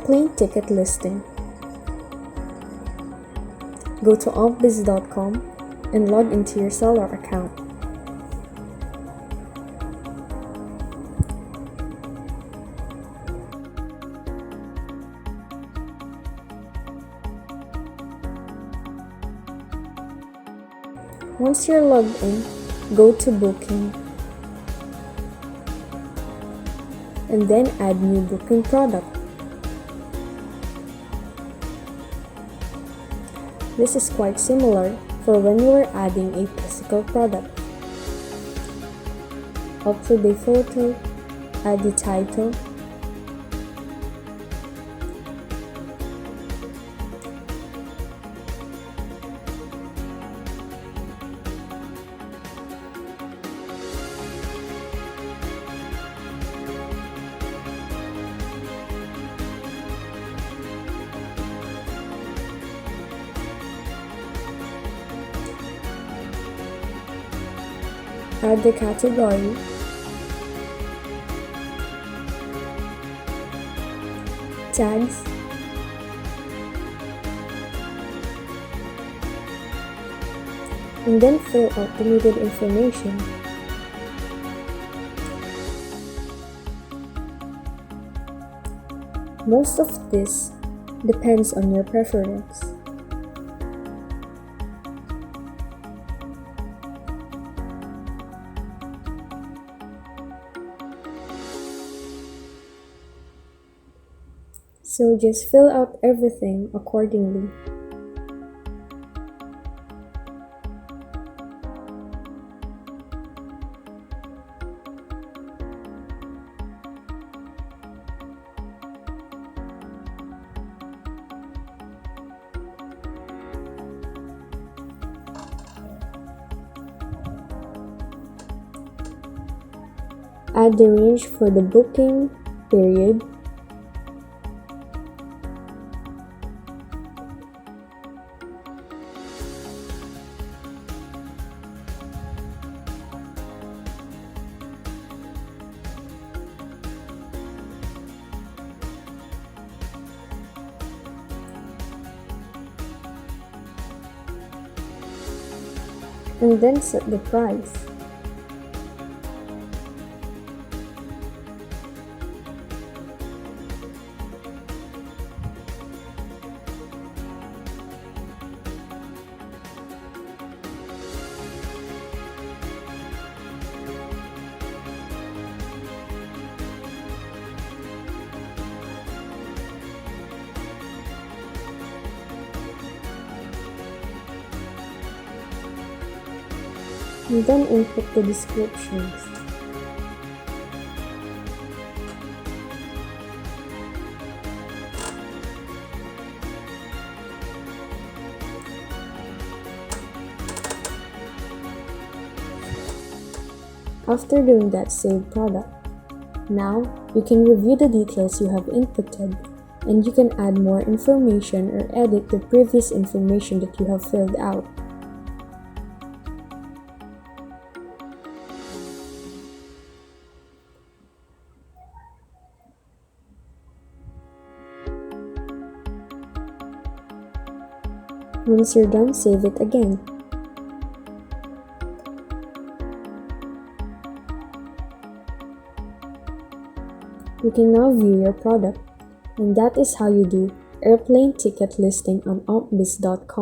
Airplane ticket listing. Go to ompbiz.com and log into your seller account. Once you're logged in, go to Booking and then add new booking product. This is quite similar for when you are adding a physical product. Upload a photo, add the title, add the category, tags, and then fill out the needed information. Most of this depends on your preference. So just fill out everything accordingly. Add the range for the booking period, and then set the price. And then input the descriptions. After doing that, save product. Now, you can review the details you have inputted, and you can add more information or edit the previous information that you have filled out. Once you're done, save it again. You can now view your product, and that is how you do airplane ticket listing on Ompbiz.com.